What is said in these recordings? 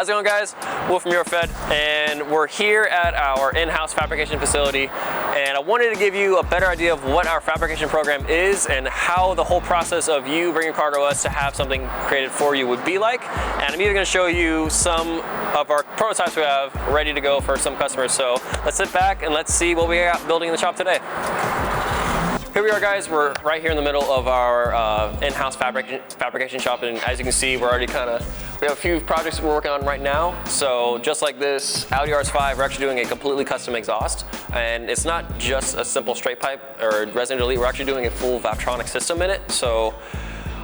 How's it going, guys? Will from Eurofed, and we're here at our in-house fabrication facility, and I wanted to give you a better idea of what our fabrication program is and how the whole process of you bringing your car to us to have something created for you would be like. And I'm even going to show you some of our prototypes we have ready to go for some customers. So let's sit back and let's see what we got building in the shop today. Here we are, guys. We're right here in the middle of our in-house fabrication shop, and as you can see, we have a few projects we're working on right now. So just like this Audi RS5, we're actually doing a completely custom exhaust, and it's not just a simple straight pipe or resin delete. We're actually doing a full Valvetronic system in it. So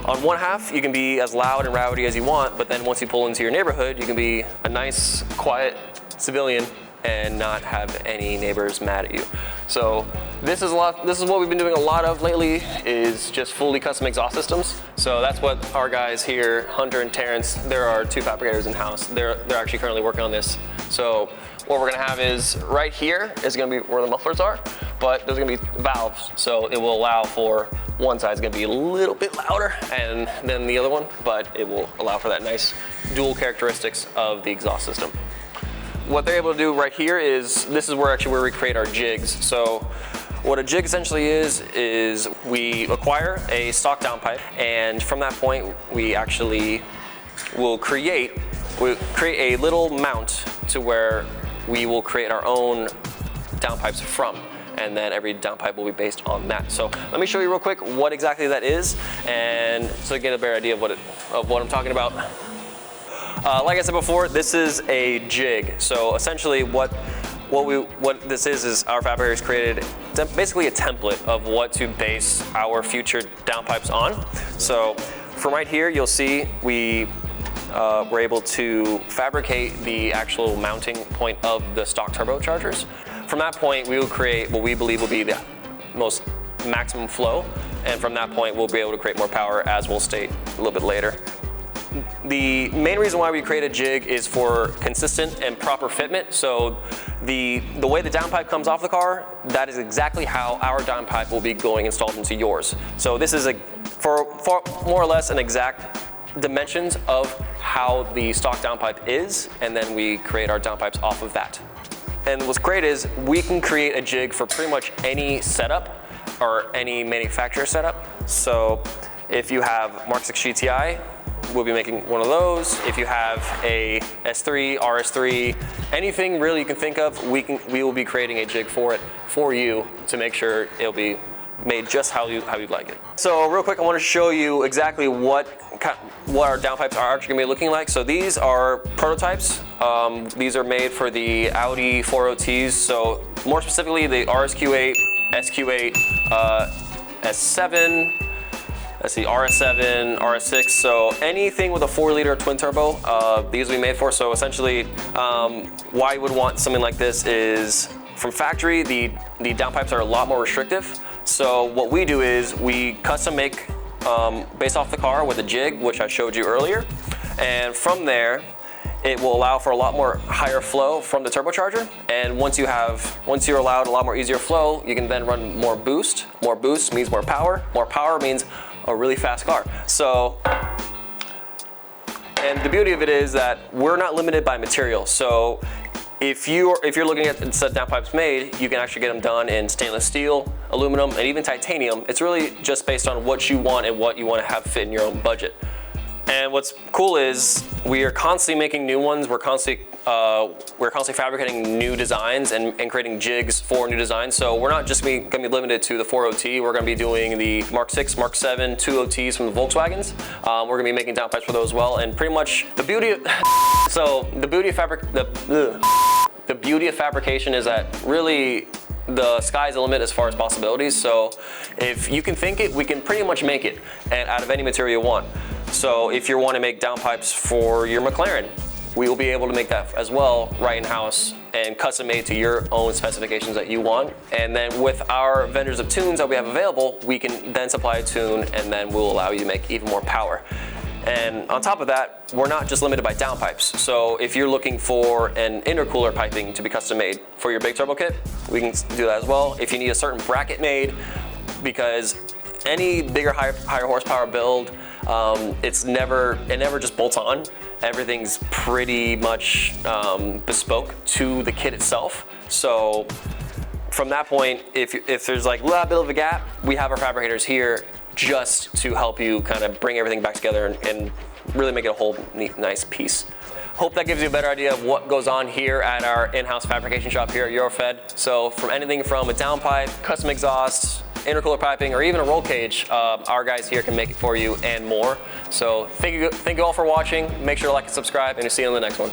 on one half, you can be as loud and rowdy as you want, but then once you pull into your neighborhood, you can be a nice, quiet civilian and not have any neighbors mad at you. So this is what we've been doing a lot of lately, is just fully custom exhaust systems. So that's what our guys here, Hunter and Terrence, there are two fabricators in-house. They're actually currently working on this. So what we're gonna have is right here is gonna be where the mufflers are, but there's gonna be valves. So it will allow for one side's gonna be a little bit louder and then the other one, but it will allow for that nice dual characteristics of the exhaust system. What they're able to do right here is, this is where we create our jigs. So what a jig essentially is we acquire a stock downpipe, and from that point we actually will create a little mount to where we will create our own downpipes from, and then every downpipe will be based on that. So let me show you real quick what exactly that is, and so you get a better idea of what I'm talking about. Like I said before, this is a jig. So essentially what this is our fabricators created basically a template of what to base our future downpipes on. So from right here, you'll see we're able to fabricate the actual mounting point of the stock turbochargers. From that point, we will create what we believe will be the most maximum flow. And from that point, we'll be able to create more power, as we'll state a little bit later. The main reason why we create a jig is for consistent and proper fitment. So the way the downpipe comes off the car, that is exactly how our downpipe will be going installed into yours. So this is for more or less an exact dimensions of how the stock downpipe is, and then we create our downpipes off of that. And what's great is we can create a jig for pretty much any setup or any manufacturer setup. So if you have Mark 6 GTI, we'll be making one of those. If you have a S3, RS3, anything really you can think of, we will be creating a jig for it for you to make sure it'll be made just how you'd like it. So real quick, I want to show you exactly what our downpipes are actually going to be looking like. So these are prototypes. These are made for the Audi 4OTs. So more specifically, the RSQ8, SQ8, S7. Let's see, RS7, RS6, so anything with a 4-liter twin turbo, these will be made for. So essentially, why you would want something like this is, from factory, the downpipes are a lot more restrictive. So what we do is we custom make based off the car with a jig, which I showed you earlier. And from there, it will allow for a lot more higher flow from the turbocharger. And once you're allowed a lot more easier flow, you can then run more boost. More boost means more power. More power means a really fast car. So, and the beauty of it is that we're not limited by material. So if you're looking at the set downpipes made, you can actually get them done in stainless steel, aluminum, and even titanium. It's really just based on what you want and what you want to have fit in your own budget. And what's cool is we are constantly making new ones. We're constantly fabricating new designs and creating jigs for new designs. So we're not just going to be limited to the 4OT. We're going to be doing the Mark 6, Mark 7, 2OTs from the Volkswagens. We're going to be making downpipes for those as well. And pretty much the beauty of the beauty of fabrication is that really the sky's the limit as far as possibilities. So if you can think it, we can pretty much make it, and out of any material you want. So if you want to make downpipes for your McLaren, we will be able to make that as well right in-house and custom made to your own specifications that you want. And then with our vendors of tunes that we have available, we can then supply a tune, and then we'll allow you to make even more power. And on top of that, we're not just limited by downpipes. So if you're looking for an intercooler piping to be custom made for your big turbo kit, we can do that as well. If you need a certain bracket made, because any bigger, higher horsepower build, it never just bolts on. everything's pretty much bespoke to the kit itself. So from that point, if there's like a little bit of a gap, we have our fabricators here just to help you kind of bring everything back together and really make it a whole neat, nice piece. Hope that gives you a better idea of what goes on here at our in-house fabrication shop here at Eurofed. So from anything from a downpipe, custom exhaust, intercooler piping, or even a roll cage, our guys here can make it for you and more. So thank you all for watching. Make sure to like and subscribe, and we'll see you on the next one.